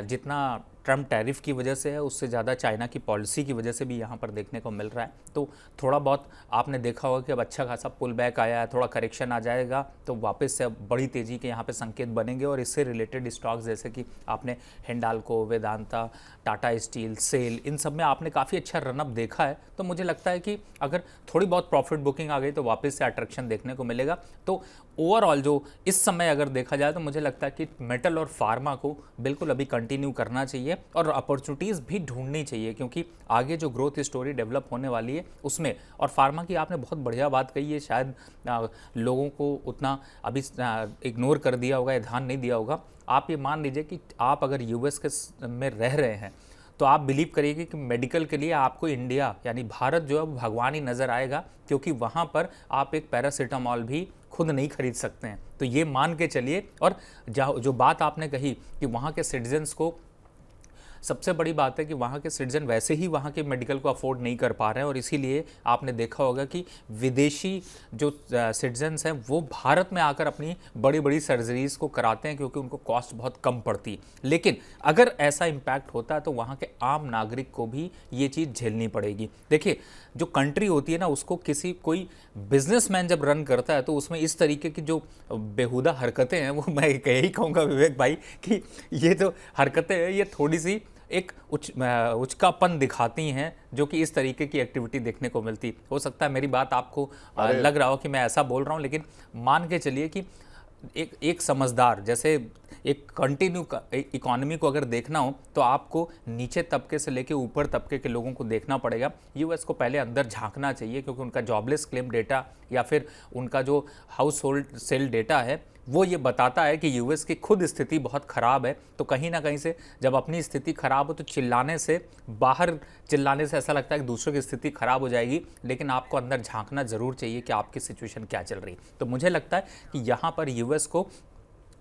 जितना ट्रम्प टैरिफ की वजह से है, उससे ज़्यादा चाइना की पॉलिसी की वजह से भी यहाँ पर देखने को मिल रहा है। तो थोड़ा बहुत आपने देखा होगा कि अब अच्छा खासा पुल बैक आया है, थोड़ा करेक्शन आ जाएगा तो वापस से अब बड़ी तेज़ी के यहाँ पे संकेत बनेंगे। और इससे रिलेटेड स्टॉक्स जैसे कि आपने हिंडाल्को, वेदांता, टाटा स्टील, सेल, इन सब में आपने काफ़ी अच्छा रनअप देखा है। तो मुझे लगता है कि अगर थोड़ी बहुत प्रॉफिट बुकिंग आ गई तो वापस से अट्रैक्शन देखने को मिलेगा। तो ओवरऑल जो इस समय अगर देखा जाए तो मुझे लगता है कि मेटल और फार्मा को बिल्कुल अभी कंटिन्यू करना चाहिए और अपॉर्चुनिटीज़ भी ढूंढनी चाहिए, क्योंकि आगे जो ग्रोथ स्टोरी डेवलप होने वाली है उसमें। और फार्मा की आपने बहुत बढ़िया बात कही है, शायद लोगों को उतना अभी इग्नोर कर दिया होगा या ध्यान नहीं दिया होगा। आप ये मान लीजिए कि आप अगर यूएस के में रह रहे हैं तो आप बिलीव करिएगा कि मेडिकल के लिए आपको इंडिया यानी भारत जो है भगवान ही नज़र आएगा, क्योंकि वहाँ पर आप एक पैरासीटामॉल भी खुद नहीं खरीद सकते हैं। तो ये मान के चलिए। और जो बात आपने कही कि वहाँ के सिटीजन्स को, सबसे बड़ी बात है कि वहाँ के सिटीजन वैसे ही वहाँ के मेडिकल को अफोर्ड नहीं कर पा रहे हैं, और इसीलिए आपने देखा होगा कि विदेशी जो सिटीजन्स हैं वो भारत में आकर अपनी बड़ी बड़ी सर्जरीज़ को कराते हैं, क्योंकि उनको कॉस्ट बहुत कम पड़ती है। लेकिन अगर ऐसा इम्पैक्ट होता है तो वहाँ के आम नागरिक को भी ये चीज़ झेलनी पड़ेगी। देखिए, जो कंट्री होती है ना, उसको कोई बिजनेसमैन जब रन करता है तो उसमें इस तरीके की जो बेहुदा हरकतें हैं, वो मैं यही कहूँगा विवेक भाई कि ये जो हरकतें हैं ये थोड़ी सी एक उचकापन दिखाती हैं, जो कि इस तरीके की एक्टिविटी देखने को मिलती। हो सकता है मेरी बात आपको लग रहा हो कि मैं ऐसा बोल रहा हूँ, लेकिन मान के चलिए कि एक समझदार, जैसे एक कंटिन्यू इकोनॉमी को अगर देखना हो तो आपको नीचे तबके से लेके ऊपर तबके के लोगों को देखना पड़ेगा। यूएस को पहले अंदर झांकना चाहिए, क्योंकि उनका जॉबलेस क्लेम डेटा या फिर उनका जो हाउस होल्ड सेल डेटा है वो ये बताता है कि यूएस की खुद स्थिति बहुत ख़राब है। तो कहीं ना कहीं से जब अपनी स्थिति ख़राब हो तो बाहर चिल्लाने से ऐसा लगता है कि दूसरों की स्थिति ख़राब हो जाएगी, लेकिन आपको अंदर झांकना ज़रूर चाहिए कि आपकी सिचुएशन क्या चल रही। तो मुझे लगता है कि यहाँ पर यूएस को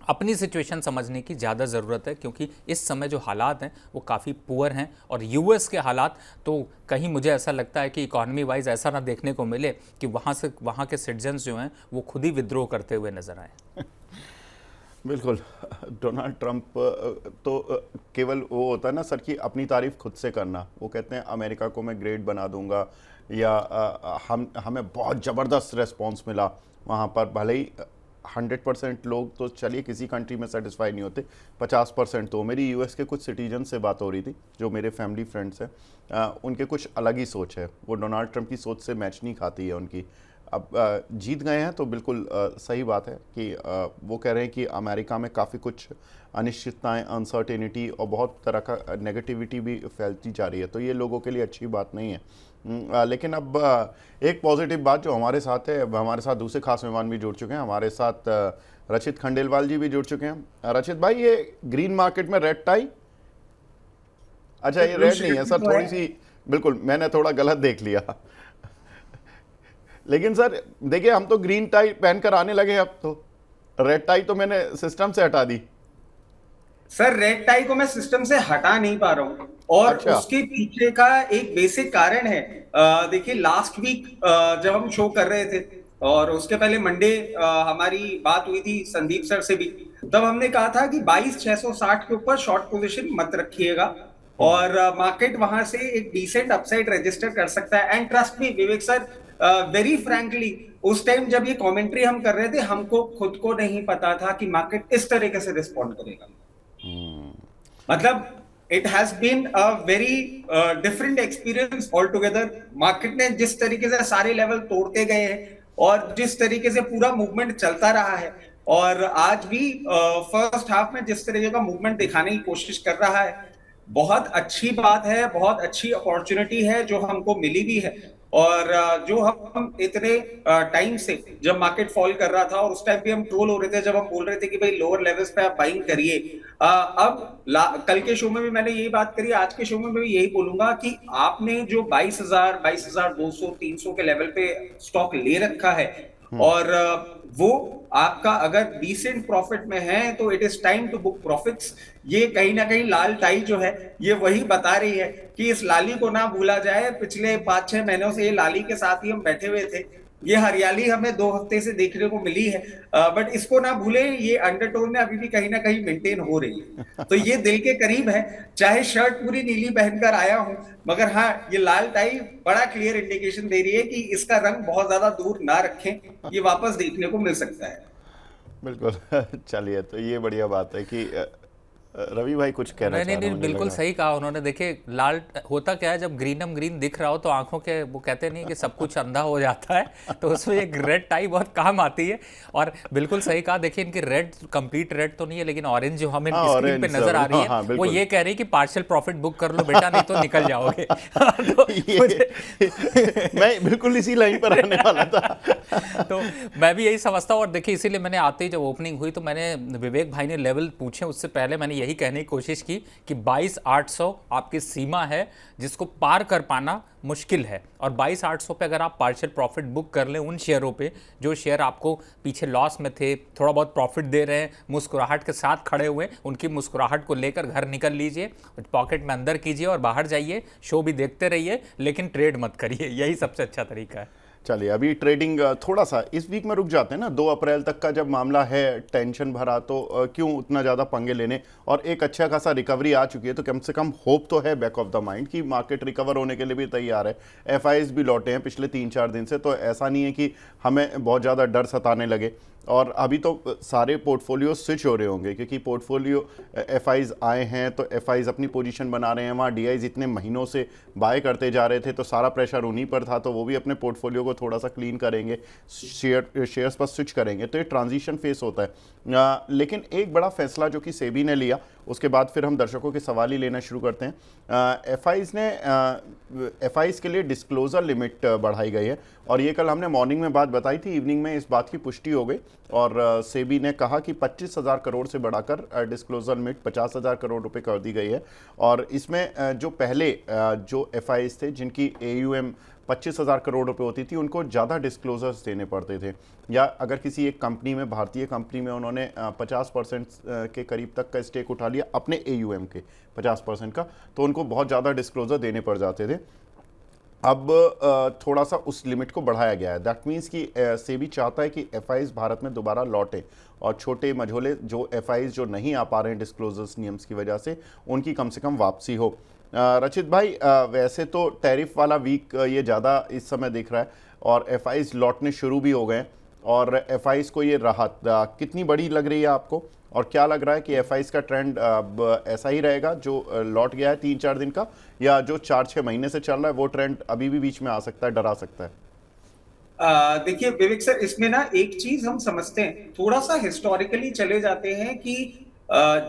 अपनी सिचुएशन समझने की ज़्यादा ज़रूरत है, क्योंकि इस समय जो हालात हैं वो काफ़ी पुअर हैं। और यूएस के हालात तो कहीं मुझे ऐसा लगता है कि इकॉनमी वाइज ऐसा ना देखने को मिले कि वहाँ के सिटीजन्स जो हैं वो खुद ही विद्रोह करते हुए नजर आए। बिल्कुल, डोनाल्ड ट्रंप तो केवल वो होता है ना सर कि अपनी तारीफ खुद से करना। वो कहते हैं अमेरिका को मैं ग्रेट बना दूंगा, या हमें बहुत ज़बरदस्त रिस्पॉन्स मिला वहाँ पर। भले ही 100% लोग तो चलिए किसी कंट्री में सेटिस्फाई नहीं होते, 50% तो। मेरी यूएस के कुछ सिटीजन से बात हो रही थी जो मेरे फैमिली फ्रेंड्स हैं, उनके कुछ अलग ही सोच है, वो डोनाल्ड ट्रंप की सोच से मैच नहीं खाती है उनकी। अब जीत गए हैं तो बिल्कुल सही बात है कि वो कह रहे हैं कि अमेरिका में काफ़ी कुछ अनिश्चितताएं, अनसर्टेनिटी और बहुत तरह का नेगेटिविटी भी फैलती जा रही है। तो ये लोगों के लिए अच्छी बात नहीं है। लेकिन अब एक पॉजिटिव बात जो हमारे साथ है, हमारे साथ दूसरे खास मेहमान भी जुड़ चुके हैं। हमारे साथ रचित खंडेलवाल जी भी जुड़ चुके हैं। रचित भाई, ये ग्रीन मार्केट में रेड टाई, अच्छा ये रेड नहीं है सर, थोड़ी सी, बिल्कुल मैंने थोड़ा गलत देख लिया। लेकिन सर देखिए, हम तो ग्रीन टाई पहनकर आने लगे, अब तो रेड टाई तो मैंने सिस्टम से हटा दी। सर रेड टाई को मैं सिस्टम से हटा नहीं पा रहा हूँ, और अच्छा। उसके पीछे का एक बेसिक कारण है। देखिए, लास्ट वीक जब हम शो कर रहे थे और उसके पहले मंडे हमारी बात हुई थी संदीप सर से भी, तब हमने कहा था कि 22,660 के ऊपर शॉर्ट पोजीशन मत रखिएगा, और मार्केट वहां से एक डिसेंट अपसाइड रजिस्टर कर सकता है। And trust me Vivek sir, very frankly, उस टाइम जब ये कमेंट्री हम कर रहे थे, हमको खुद को नहीं पता था कि मार्केट इस तरीके से रिस्पॉन्ड करेगा। मतलब it has been a very different experience all together. Market ने जिस तरीके से सारे लेवल तोड़ते गए हैं, और जिस तरीके से पूरा मूवमेंट चलता रहा है, और आज भी फर्स्ट हाफ में जिस तरीके का मूवमेंट दिखाने की कोशिश कर रहा है, बहुत अच्छी बात है, बहुत अच्छी अपॉर्चुनिटी है जो हमको मिली भी है। और जो हम इतने टाइम से जब मार्केट फॉल कर रहा था, और उस टाइम भी हम ट्रोल हो रहे थे जब हम बोल रहे थे कि भाई लोअर लेवल्स पे आप बाइंग करिए। अब कल के शो में भी मैंने यही बात करी, आज के शो में भी यही बोलूंगा कि आपने जो 22,000, 22,200, 300 के लेवल पे स्टॉक ले रखा है, और वो आपका अगर डिसेंट प्रॉफिट में है तो it is time to book profits. ये कहीं ना कहीं लाल टाई जो है ये वही बता रही है कि इस लाली को ना भूला जाए। पिछले 5-6 महीनों से ये लाली के साथ ही हम बैठे हुए थे, ये हरियाली हमें 2 हफ्ते से देखने को मिली है, बट इसको ना भूले, ये अंडरटोन में अभी भी कहीं ना कहीं मेंटेन हो रही है। तो ये दिल के करीब है, चाहे शर्ट पूरी नीली पहनकर आया हूं, मगर हाँ, ये लाल टाई बड़ा क्लियर इंडिकेशन दे रही है कि इसका रंग बहुत ज्यादा दूर ना रखें, ये वापस देखने को मिल सकता है। बिल्कुल। चलिए, तो ये बढ़िया बात है कि रवि भाई कुछ कहना नहीं चाह नहीं रहे नहीं, हैं, मुझे बिल्कुल लगा। सही कहा उन्होंने। देखिए, लाल होता क्या है, जब ग्रीनम ग्रीन दिख रहा हो तो आंखों के, वो कहते नहीं कि सब कुछ अंधा हो जाता है, तो उसमें एक रेड टाई बहुत काम आती है। और बिल्कुल सही कहा। देखिए, इनकी रेड कंप्लीट रेड तो नहीं है, लेकिन ऑरेंज जो हमें हाँ, स्क्रीन पे ऑरेंज नजर सब, आ रही हाँ, हाँ, है, वो बिल्कुल। ये कह रही है कि पार्शियल प्रॉफिट बुक कर लो बेटा, नहीं तो निकल जाओगे। तो मैं बिल्कुल इसी लाइन पर आने वाला था। तो मैं भी यही समझता हूँ। और देखिए, इसीलिए मैंने आते ही जब ओपनिंग हुई तो मैंने, विवेक भाई ने लेवल पूछे उससे पहले मैंने यही कहने की कोशिश की कि 22,800 आपकी सीमा है जिसको पार कर पाना मुश्किल है। और 22,800 पे अगर आप पार्शियल प्रॉफिट बुक कर लें उन शेयरों पे जो शेयर आपको पीछे लॉस में थे, थोड़ा बहुत प्रॉफिट दे रहे हैं, मुस्कुराहट के साथ खड़े हुए, उनकी मुस्कुराहट को लेकर घर निकल लीजिए, पॉकेट में अंदर कीजिए और बाहर जाइए, शो भी देखते रहिए, लेकिन ट्रेड मत करिए। यही सबसे अच्छा तरीका है। चलिए, अभी ट्रेडिंग थोड़ा सा इस वीक में रुक जाते हैं ना। 2 अप्रैल तक का जब मामला है टेंशन भरा, तो क्यों उतना ज़्यादा पंगे लेने। और एक अच्छा खासा रिकवरी आ चुकी है, तो कम से कम होप तो है बैक ऑफ द माइंड कि मार्केट रिकवर होने के लिए भी तैयार है। एफआईज भी लौटे हैं पिछले 3-4 दिन से, तो ऐसा नहीं है कि हमें बहुत ज़्यादा डर सताने लगे। और अभी तो सारे पोर्टफोलियो स्विच हो रहे होंगे, क्योंकि पोर्टफोलियो एफआईज आए हैं तो एफआईज अपनी पोजीशन बना रहे हैं। वहाँ डीआईज इतने महीनों से बाय करते जा रहे थे, तो सारा प्रेशर उन्हीं पर था, तो वो भी अपने पोर्टफोलियो को थोड़ा सा क्लीन करेंगे, शेयर्स पर स्विच करेंगे। तो ये ट्रांजिशन फेस होता है। लेकिन एक बड़ा फैसला जो कि सेबी ने लिया, उसके बाद फिर हम दर्शकों के सवाल ही लेना शुरू करते हैं। एफआईज के लिए डिस्क्लोजर लिमिट बढ़ाई गई है, और ये कल हमने मॉर्निंग में बात बताई थी, इवनिंग में इस बात की पुष्टि हो गई। और सेबी ने कहा कि 25,000 करोड़ से बढ़ाकर डिस्क्लोजर लिमिट 50,000 करोड़ रुपए कर दी गई है। और इसमें जो पहले जो एफआईज थे जिनकी एयूएम 25,000 करोड़ रुपए होती थी, उनको ज़्यादा डिस्क्लोजर्स देने पड़ते थे। या अगर किसी एक कंपनी में, भारतीय कंपनी में, उन्होंने 50% के करीब तक का स्टेक उठा लिया अपने एयूएम के 50% का, तो उनको बहुत ज़्यादा डिस्क्लोजर देने पड़ जाते थे। अब थोड़ा सा उस लिमिट को बढ़ाया गया है। दैट मीन्स कि सेबी चाहता है कि एफआईज भारत में दोबारा लौटे, और छोटे मझोले जो एफआईज जो नहीं आ पा रहे हैं डिस्क्लोजर्स नियम्स की वजह से, उनकी कम से कम वापसी हो। रचित भाई, वैसे तो टैरिफ वाला वीक ये ज़्यादा इस समय दिख रहा है, और एफआईज लौटने शुरू भी हो गए हैं, और एफआईज को ये राहत कितनी बड़ी लग रही है आपको? और क्या लग रहा है कि एफआईज का ट्रेंड ऐसा ही रहेगा जो लौट गया है 3-4 दिन का, या जो 4-6 महीने से चल रहा है वो ट्रेंड अभी भी बीच में आ सकता है, डरा सकता है? देखिए विवेक सर, इसमें ना एक चीज हम समझते हैं, थोड़ा सा हिस्टोरिकली चले जाते हैं कि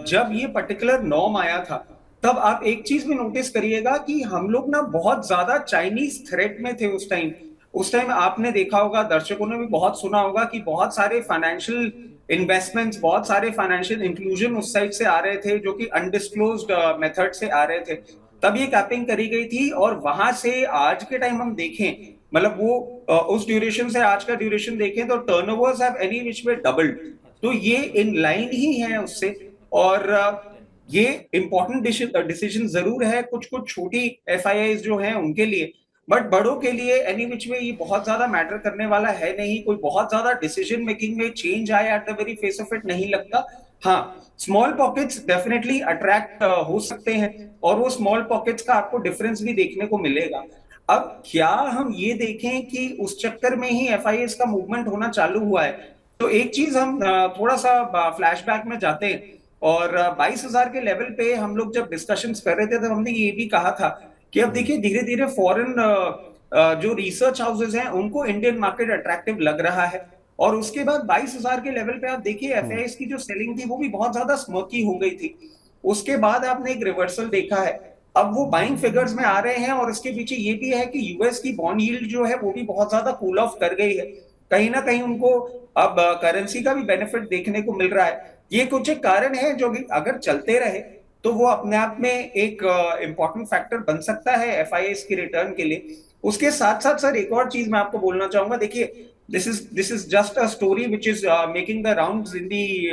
जब ये पर्टिकुलर नॉर्म आया था, तब आप एक चीज भी नोटिस करिएगा कि हम लोग ना बहुत ज्यादा चाइनीज थ्रेट में थे उस टाइम। उस टाइम आपने देखा होगा, दर्शकों ने भी बहुत सुना होगा कि बहुत सारे फाइनेंशियल इन्वेस्टमेंट्स, बहुत सारे फाइनेंशियल इंक्लूजन उस साइड से आ रहे थे जो कि अनडिस्क्लोज्ड मेथड से आ रहे थे। तब ये कैपिंग करी गई थी, और वहां से आज के टाइम हम देखें, मतलब वो उस ड्यूरेशन से आज का ड्यूरेशन देखें तो turnovers have any which way doubled. तो ये इन लाइन ही है उससे। और ये इंपॉर्टेंट डिसीजन जरूर है कुछ कुछ छोटी एफआईआईज जो हैं उनके लिए, बट बड़ों के लिए एनी विच वे ये बहुत ज्यादा मैटर करने वाला है नहीं। कोई बहुत ज्यादा डिसीजन मेकिंग में चेंज आए at the very face of it नहीं लगता। हाँ, स्मॉल पॉकेट्स डेफिनेटली अट्रैक्ट हो सकते हैं, और वो स्मॉल पॉकेट्स का आपको डिफरेंस भी देखने को मिलेगा। अब क्या हम ये देखें कि उस चक्कर में ही एफआईएस का मूवमेंट होना चालू हुआ है? तो एक चीज हम थोड़ा सा फ्लैशबैक में जाते हैं, और 22,000 के लेवल पे हम लोग जब डिस्कशंस कर रहे थे तब हमने ये भी कहा था कि अब देखिए धीरे धीरे फॉरेन जो रिसर्च हाउसेज हैं उनको इंडियन मार्केट अट्रैक्टिव लग रहा है। और उसके बाद 22,000 के लेवल पे आप देखिए एफआईआईस की जो सेलिंग थी वो भी बहुत ज्यादा स्मर्की हो गई थी। उसके बाद आपने एक रिवर्सल देखा है, अब वो बाइंग फिगर्स में आ रहे हैं। और इसके पीछे ये भी है कि यूएस की बॉन्ड यील्ड जो है वो भी बहुत ज्यादा कूल ऑफ कर गई है। कहीं ना कहीं उनको अब करेंसी का भी बेनिफिट देखने को मिल रहा है। ये कुछ एक कारण है जो कि अगर चलते रहे तो वो अपने आप में एक इंपॉर्टेंट फैक्टर बन सकता है एफआईआईस की रिटर्न के लिए। उसके साथ साथ सर एक और चीज मैं आपको बोलना चाहूंगा, देखिए this is just a story which is making the rounds in the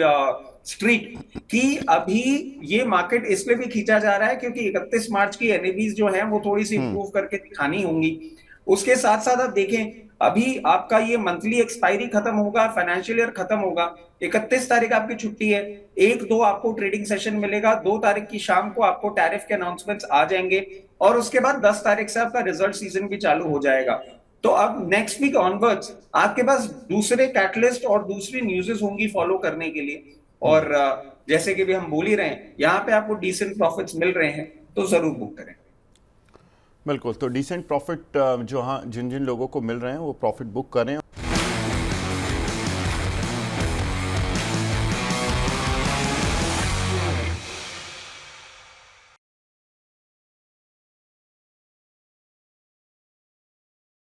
street, कि अभी ये मार्केट इसलिए भी खींचा जा रहा है क्योंकि 31 मार्च की एनएबीज जो है वो थोड़ी सी इंप्रूव करके दिखानी होंगी। उसके साथ साथ आप देखें अभी आपका ये मंथली एक्सपायरी खत्म होगा, फाइनेंशियल ईयर खत्म होगा, 31 तारीख आपकी छुट्टी है, 1-2 आपको ट्रेडिंग सेशन मिलेगा, 2 तारीख की शाम को आपको टैरिफ के अनाउंसमेंट्स आ जाएंगे, और उसके बाद 10 तारीख से आपका रिजल्ट सीजन भी चालू हो जाएगा। तो अब नेक्स्ट वीक ऑनवर्ड्स आपके पास दूसरे कैटलिस्ट और दूसरी न्यूज़ेस होंगी फॉलो करने के लिए। और जैसे कि भी हम बोल ही रहे हैं, यहाँ पे आपको डिसेंट प्रॉफिट्स मिल रहे हैं तो जरूर बुक करें। बिल्कुल, तो डिसेंट प्रॉफिट जो हाँ जिन जिन लोगों को मिल रहे हैं वो प्रॉफिट बुक करें।